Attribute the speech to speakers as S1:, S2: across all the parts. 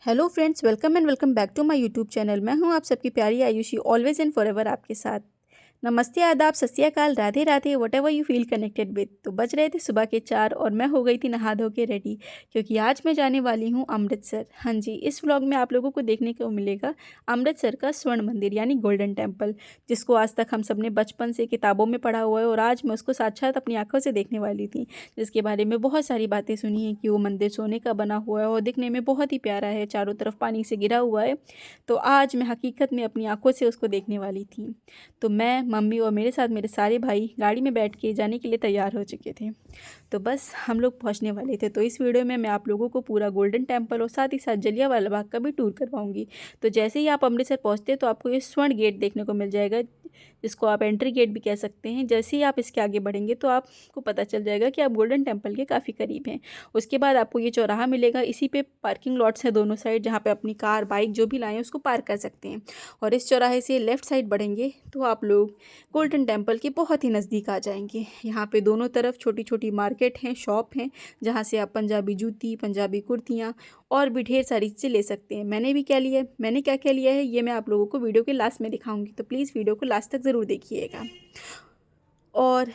S1: Hello friends, welcome and welcome back to my YouTube channel. मैं हूं आप सबकी प्यारी आयुषी, ऑलवेज एंड फॉरएवर आपके साथ। नमस्ते, आदाब, सत श्री अकाल, Radhe Radhe, what ever you feel connected with. तो बज रहे थे सुबह के 4 और मैं हो गई थी नहा धो के रेडी, क्योंकि आज मैं जाने वाली हूं अमृतसर। हाँ जी, इस व्लॉग में आप लोगों को देखने को मिलेगा अमृतसर का स्वर्ण मंदिर यानी गोल्डन टेम्पल, जिसको आज तक हम सब ने बचपन से किताबों में पढ़ा हुआ है और आज मैं उसको साक्षात अपनी आंखों से देखने वाली थी। जिसके बारे में बहुत सारी बातें सुनी हैं कि वो मंदिर सोने का बना हुआ है और दिखने में बहुत ही प्यारा है, चारों तरफ पानी से घिरा हुआ है। तो आज मैं हकीकत में अपनी आंखों से उसको देखने वाली थी। तो मैं, मम्मी और मेरे साथ मेरे सारे भाई गाड़ी में बैठ के जाने के लिए तैयार हो चुके थे। तो बस हम लोग पहुंचने वाले थे। तो इस वीडियो में मैं आप लोगों को पूरा गोल्डन टेम्पल और साथ ही साथ जलियांवाला बाग का भी टूर करवाऊंगी। तो जैसे ही आप अमृतसर पहुंचते हैं तो आपको ये स्वर्ण गेट देखने को मिल जाएगा, जिसको आप एंट्री गेट भी कह सकते हैं। जैसे ही आप इसके आगे बढ़ेंगे तो आपको पता चल जाएगा कि आप गोल्डन टेम्पल के काफ़ी करीब हैं। उसके बाद आपको ये चौराहा मिलेगा, इसी पे पार्किंग लॉट्स हैं दोनों साइड, जहाँ पे अपनी कार बाइक जो भी लाएँ उसको पार्क कर सकते हैं। और इस चौराहे से लेफ़्ट साइड बढ़ेंगे तो आप लोग गोल्डन टेम्पल के बहुत ही नज़दीक आ जाएंगे। यहाँ पे दोनों तरफ छोटी छोटी मार्केट हैं, शॉप हैं, जहाँ से आप पंजाबी जूती, पंजाबी कुर्तियाँ और भी ढेर सारी चीज़ें ले सकते हैं। मैंने क्या क्या लिया है ये मैं आप लोगों को वीडियो के लास्ट में दिखाऊंगी, तो प्लीज़ वीडियो को लास्ट तक ज़रूर देखिएगा। और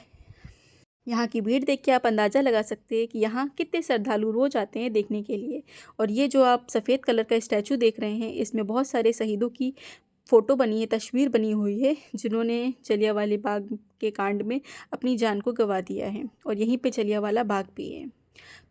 S1: यहाँ की भीड़ देख के आप अंदाज़ा लगा सकते हैं कि यहाँ कितने श्रद्धालु रोज़ आते हैं देखने के लिए। और ये जो आप सफ़ेद कलर का स्टैचू देख रहे हैं, इसमें बहुत सारे शहीदों की फ़ोटो बनी है, तस्वीर बनी हुई है, जिन्होंने जलियांवाला बाग के कांड में अपनी जान को गंवा दिया है। और यहीं पे जलियांवाला बाग भी है।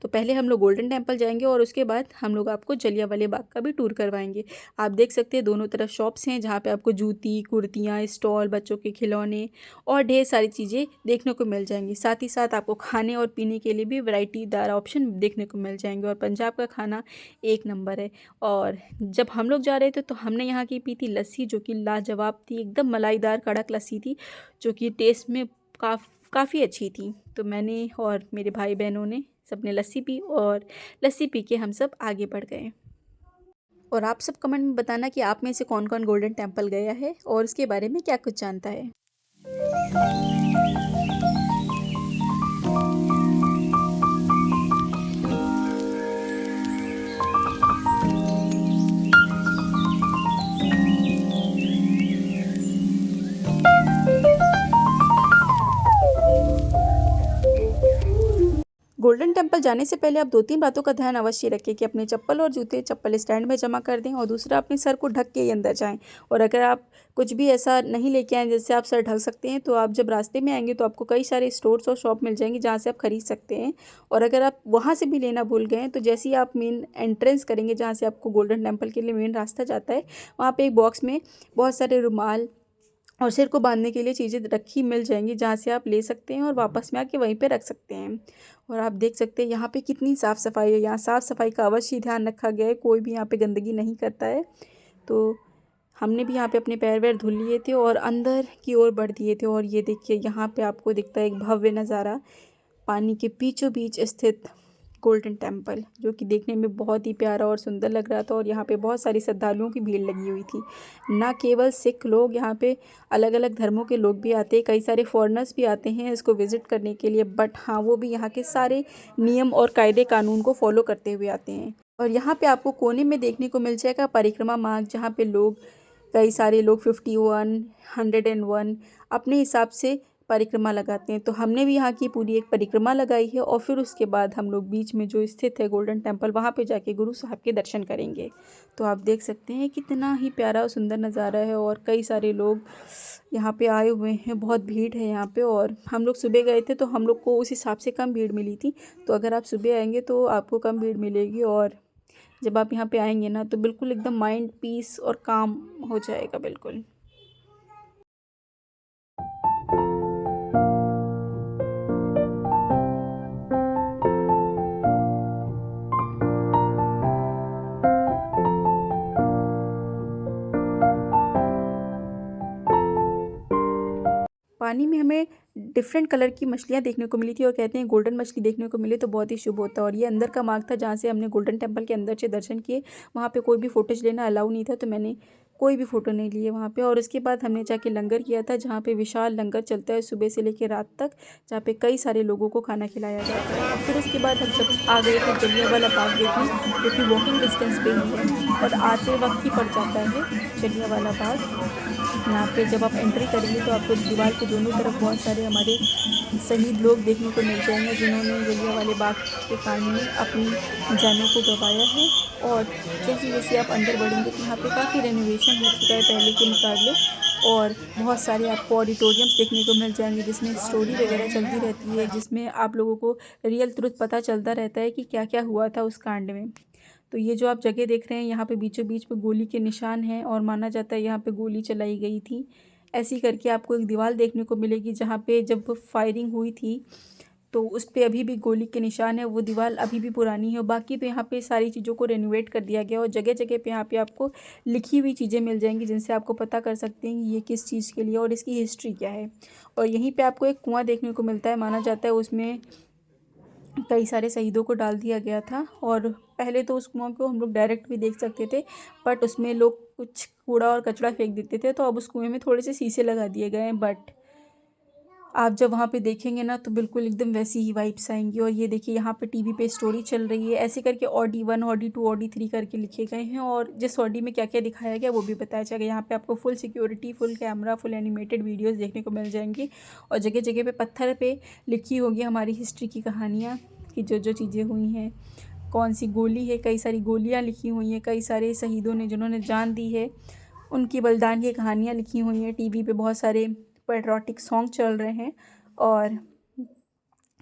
S1: तो पहले हम लोग गोल्डन टेम्पल जाएंगे और उसके बाद हम लोग आपको जलियांवाला बाग का भी टूर करवाएंगे। आप देख सकते हैं दोनों तरफ शॉप्स हैं, जहाँ पे आपको जूती, कुर्तियाँ, स्टॉल, बच्चों के खिलौने और ढेर सारी चीज़ें देखने को मिल जाएंगी। साथ ही साथ आपको खाने और पीने के लिए भी वैरायटीदार ऑप्शन देखने को मिल जाएंगे। और पंजाब का खाना एक नंबर है। और जब हम लोग जा रहे थे तो हमने यहाँ की पी थी लस्सी, जो कि लाजवाब थी, एकदम मलाईदार कड़क लस्सी थी, जो कि टेस्ट में काफ़ी अच्छी थी। तो मैंने और मेरे भाई बहनों ने सबने लस्सी पी और लस्सी पी के हम सब आगे बढ़ गए। और आप सब कमेंट में बताना कि आप में से कौन कौन गोल्डन टेम्पल गया है और उसके बारे में क्या कुछ जानता है। गोल्डन टेम्पल जाने से पहले आप 2-3 बातों का ध्यान अवश्य रखें कि अपने चप्पल और जूते चप्पल स्टैंड में जमा कर दें, और दूसरा अपने सर को ढक के ही अंदर जाएं। और अगर आप कुछ भी ऐसा नहीं लेके आएँ जिससे आप सर ढक सकते हैं, तो आप जब रास्ते में आएंगे तो आपको कई सारे स्टोर्स और शॉप मिल जाएंगे जहाँ से आप खरीद सकते हैं। और अगर आप वहाँ से भी लेना भूल गए तो जैसे ही आप मेन एंट्रेंस करेंगे, जहाँ से आपको गोल्डन टेम्पल के लिए मेन रास्ता जाता है, वहाँ पर एक बॉक्स में बहुत सारे रुमाल और सिर को बांधने के लिए चीज़ें रखी मिल जाएंगी, जहाँ से आप ले सकते हैं और वापस में आके वहीं पे रख सकते हैं। और आप देख सकते हैं यहाँ पे कितनी साफ़ सफाई है। यहाँ साफ़ सफाई का अवश्य ध्यान रखा गया है, कोई भी यहाँ पे गंदगी नहीं करता है। तो हमने भी यहाँ पे अपने पैर वैर धुल लिए थे और अंदर की ओर बढ़ दिए थे। और ये देखिए, यहाँ पे आपको दिखता है एक भव्य नज़ारा, पानी के बीचों बीच स्थित गोल्डन टेम्पल, जो कि देखने में बहुत ही प्यारा और सुंदर लग रहा था। और यहाँ पे बहुत सारी श्रद्धालुओं की भीड़ लगी हुई थी। ना केवल सिख लोग, यहाँ पे अलग अलग धर्मों के लोग भी आते हैं, कई सारे फॉरेनर्स भी आते हैं इसको विज़िट करने के लिए। बट हाँ, वो भी यहाँ के सारे नियम और कायदे कानून को फॉलो करते हुए आते हैं। और यहाँ पे आपको कोने में देखने को मिल जाएगा परिक्रमा मार्ग, जहाँ पे लोग, कई सारे लोग 51, 101 अपने हिसाब से परिक्रमा लगाते हैं। तो हमने भी यहाँ की पूरी एक परिक्रमा लगाई है और फिर उसके बाद हम लोग बीच में जो स्थित है गोल्डन टेम्पल, वहाँ पे जाके गुरु साहब के दर्शन करेंगे। तो आप देख सकते हैं कितना ही प्यारा और सुंदर नज़ारा है। और कई सारे लोग यहाँ पे आए हुए हैं, बहुत भीड़ है यहाँ पे। और हम लोग सुबह गए थे तो हम लोग को उस हिसाब से कम भीड़ मिली थी। तो अगर आप सुबह आएंगे तो आपको कम भीड़ मिलेगी। और जब आप यहाँ पे आएंगे ना, तो बिल्कुल एकदम माइंड पीस और काम हो जाएगा बिल्कुल। पानी में हमें डिफरेंट कलर की मछलियाँ देखने को मिली थी, और कहते हैं गोल्डन मछली देखने को मिले तो बहुत ही शुभ होता है। और ये अंदर का मार्ग था जहाँ से हमने गोल्डन टेम्पल के अंदर से दर्शन किए। वहाँ पे कोई भी फोटेज लेना अलाउ नहीं था, तो मैंने कोई भी फ़ोटो नहीं लिए वहाँ पे। और उसके बाद हमने जाके लंगर किया था, जहाँ पे विशाल लंगर चलता है सुबह से लेकर रात तक, जहाँ पे कई सारे लोगों को खाना खिलाया जाता है। और फिर उसके बाद हम सब आ गए थे जलियांवाला बाग देखने, जो कि वॉकिंग डिस्टेंस पे ही है और आते वक्त ही पड़ जाता है जलियांवाला बाग। यहाँ पे जब आप एंट्री करेंगे तो आपको दीवार के दोनों तरफ बहुत सारे हमारे शहीद लोग देखने को मिल जाएंगे, जिन्होंने जलियांवाले बाग के कांड में अपनी जानों को गंवाया है। और जैसे जैसे आप अंदर बढ़ेंगे तो यहाँ पे काफ़ी रेनोवेशन हो चुका है पहले के मुकाबले, और बहुत सारे आपको ऑडिटोरियम्स देखने को मिल जाएंगे, जिसमें स्टोरी वगैरह चलती रहती है, जिसमें आप लोगों को रियल ट्रुथ पता चलता रहता है कि क्या क्या हुआ था उस कांड में। तो ये जो आप जगह देख रहे हैं, यहाँ पे बीचों बीच में गोली के निशान हैं और माना जाता है यहाँ पे गोली चलाई गई थी। ऐसी करके आपको एक दीवार देखने को मिलेगी, जहाँ पे जब फायरिंग हुई थी तो उस पे अभी भी गोली के निशान है। वो दीवार अभी भी पुरानी है। और बाकी तो यहाँ पे सारी चीज़ों को रेनोवेट कर दिया गया, और जगह जगह पे यहाँ पे आपको लिखी हुई चीज़ें मिल जाएंगी, जिनसे आपको पता कर सकते हैं कि ये किस चीज़ के लिए और इसकी हिस्ट्री क्या है। और यहीं पे आपको एक कुआं देखने को मिलता है, माना जाता है उसमें कई सारे शहीदों को डाल दिया गया था। और पहले तो उस कुआं को हम लोग डायरेक्ट भी देख सकते थे, बट उसमें लोग कुछ कूड़ा और कचरा फेंक देते थे, तो अब उस कुएं में थोड़े से शीशे लगा दिए गए हैं। बट आप जब वहाँ पे देखेंगे ना तो बिल्कुल एकदम वैसी ही वाइब्स आएंगी। और ये देखिए यहाँ पे टीवी पे स्टोरी चल रही है, ऐसे करके ऑडी 1, ऑडी 2, ऑडी 3 करके लिखे गए हैं, और जिस ऑडी में क्या क्या दिखाया गया वो भी बताया जाएगा। यहाँ पे आपको full security, full camera, full animated videos देखने को मिल जाएंगी। और जगह जगह पे पत्थर पे लिखी होगी हमारी हिस्ट्री की कहानियाँ, कि जो जो चीज़ें हुई हैं, कौन सी गोली है, कई सारी गोलियाँ लिखी हुई हैं, कई सारे शहीदों ने जिन्होंने जान दी है उनकी बलिदान की कहानियाँ लिखी हुई हैं। टीवी पे बहुत सारे पैट्रियोटिक सॉन्ग चल रहे हैं, और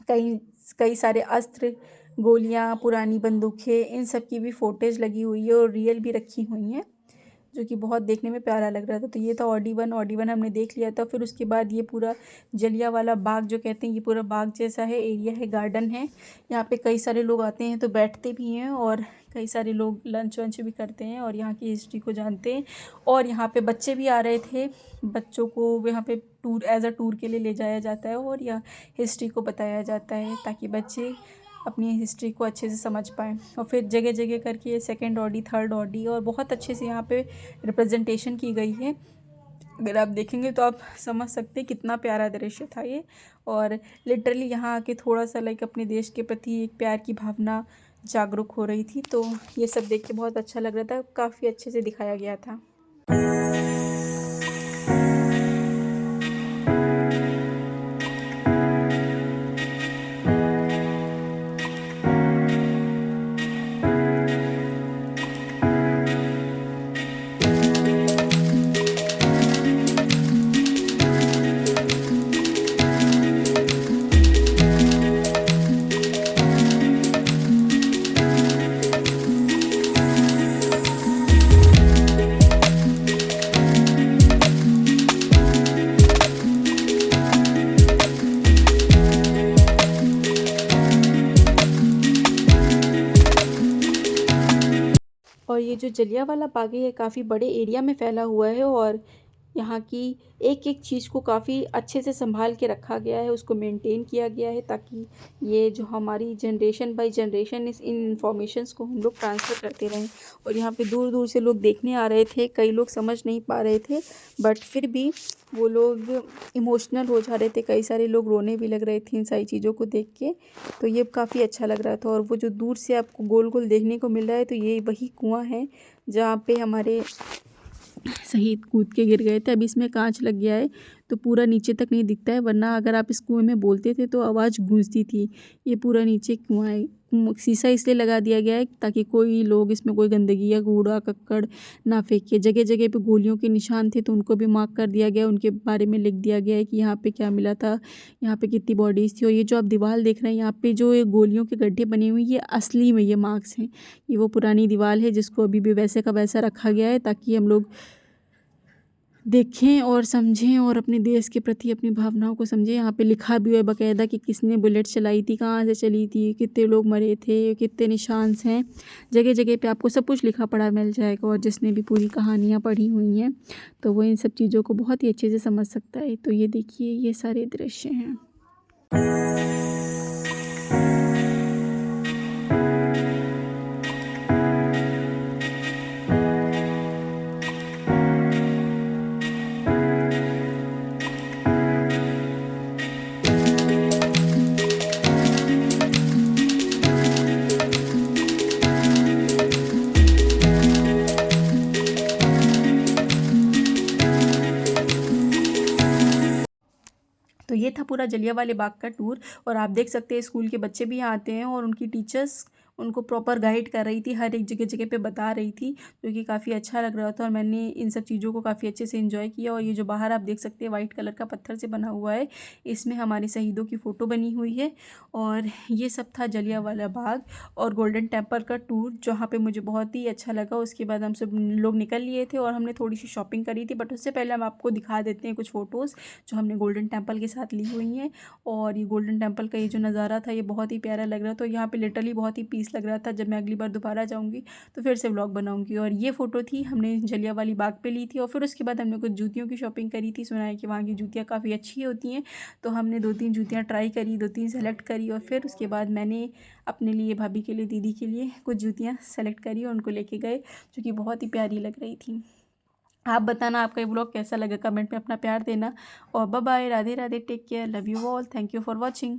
S1: कई कई सारे अस्त्र, गोलियाँ, पुरानी बंदूकें, इन सब की भी फोटेज लगी हुई है और रियल भी रखी हुई हैं, जो कि बहुत देखने में प्यारा लग रहा था। तो ये था ऑडी 1, ऑडी 1 हमने देख लिया था। फिर उसके बाद ये पूरा जलियांवाला बाग जो कहते हैं, ये पूरा बाग जैसा है, एरिया है, गार्डन है। यहाँ पे कई सारे लोग आते हैं तो बैठते भी हैं, और कई सारे लोग लंच वंच भी करते हैं और यहाँ की हिस्ट्री को जानते हैं। और यहाँ पे बच्चे भी आ रहे थे, बच्चों को यहाँ पे टूर, एज अ टूर के लिए ले जाया जाता है और यहाँ हिस्ट्री को बताया जाता है, ताकि बच्चे अपनी हिस्ट्री को अच्छे से समझ पाएँ। और फिर जगह जगह करके सेकंड ऑडी, थर्ड ऑडी, और बहुत अच्छे से यहाँ पे रिप्रेजेंटेशन की गई है। अगर आप देखेंगे तो आप समझ सकते हैं कितना प्यारा दृश्य था ये। और लिटरली यहाँ आके थोड़ा सा लाइक अपने देश के प्रति एक प्यार की भावना जागरूक हो रही थी। तो ये सब देख के बहुत अच्छा लग रहा था, काफ़ी अच्छे से दिखाया गया था। और ये जो जलियांवाला बाग है, ये काफ़ी बड़े एरिया में फैला हुआ है, और यहाँ की एक एक चीज़ को काफ़ी अच्छे से संभाल के रखा गया है, उसको मेंटेन किया गया है, ताकि ये जो हमारी generation by generation in informations को हम लोग ट्रांसफ़र करते रहें। और यहाँ पे दूर दूर से लोग देखने आ रहे थे, कई लोग समझ नहीं पा रहे थे, बट फिर भी वो लोग इमोशनल हो जा रहे थे, कई सारे लोग रोने भी लग रहे थे इन सारी चीज़ों को देख के। तो ये काफ़ी अच्छा लग रहा था। और वो जो दूर से आपको गोल गोल देखने को मिल रहा है, तो ये वही कुआं है जहाँ पे हमारे शहीद कूद के गिर गए थे। अब इसमें कांच लग गया है तो पूरा नीचे तक नहीं दिखता है, वरना अगर आप इस कुएं में बोलते थे तो आवाज़ गूंजती थी। ये पूरा नीचे कुआं है, शीशा इसलिए लगा दिया गया है ताकि कोई लोग इसमें कोई गंदगी या कूड़ा कक्कड़ ना फेंके। जगह जगह पे गोलियों के निशान थे तो उनको भी मार्क कर दिया गया, उनके बारे में लिख दिया गया है कि यहाँ पे क्या मिला था, यहाँ पे कितनी बॉडीज़ थी। और ये जो आप दीवार देख रहे हैं, यहाँ पे जो ये गोलियों के गड्ढे बने हुए हैं, ये असली में ये मार्क्स हैं। ये वो पुरानी दीवार है जिसको अभी भी वैसे का वैसा रखा गया है, ताकि हम लोग देखें और समझें और अपने देश के प्रति अपनी भावनाओं को समझें। यहाँ पे लिखा भी है बाकायदा कि किसने बुलेट चलाई थी, कहाँ से चली थी, कितने लोग मरे थे, कितने निशान हैं। जगह जगह पे आपको सब कुछ लिखा पढ़ा मिल जाएगा, और जिसने भी पूरी कहानियाँ पढ़ी हुई हैं तो वो इन सब चीज़ों को बहुत ही अच्छे से समझ सकता है। तो ये देखिए, ये सारे दृश्य हैं। पूरा जलियांवाले बाग का टूर। और आप देख सकते हैं स्कूल के बच्चे भी यहाँ आते हैं और उनकी टीचर्स उनको प्रॉपर गाइड कर रही थी, हर एक जगह जगह पे बता रही थी, जो कि काफ़ी अच्छा लग रहा था। और मैंने इन सब चीज़ों को काफ़ी अच्छे से एंजॉय किया। और ये जो बाहर आप देख सकते हैं वाइट कलर का पत्थर से बना हुआ है, इसमें हमारे शहीदों की फ़ोटो बनी हुई है। और ये सब था जलियांवाला बाग और गोल्डन टेम्पल का टूर, जहाँ पे मुझे बहुत ही अच्छा लगा। उसके बाद हम सब लोग निकल लिए थे और हमने थोड़ी सी शॉपिंग करी थी, बट उससे पहले हम आपको दिखा देते हैं कुछ फ़ोटोज़ जो हमने गोल्डन टेम्पल के साथ ली हुई हैं। और ये गोल्डन टेम्पल का ये जो नज़ारा था ये बहुत ही प्यारा लग रहा था। तो यहाँ पे लिटरली बहुत ही पीस लग रहा था। जब मैं अगली बार दोबारा जाऊँगी तो फिर से व्लॉग बनाऊँगी। और ये फ़ोटो थी हमने जलियांवाली बाग पे ली थी। और फिर उसके बाद हमने कुछ जूतियों की शॉपिंग करी थी। सुना है कि वहाँ की जूतियाँ काफ़ी अच्छी होती हैं, तो हमने 2-3 जूतियाँ ट्राई करी, 2-3 सेलेक्ट करी। और फिर उसके बाद मैंने अपने लिए, भाभी के लिए, दीदी के लिए कुछ जूतियाँ सेलेक्ट करी और उनको लेके गए, जो कि बहुत ही प्यारी लग रही थी। आप बताना आपका ये ब्लॉग कैसा लगा, कमेंट में अपना प्यार देना। और bye bye, Radhe Radhe, take care, love you all, thank you for watching.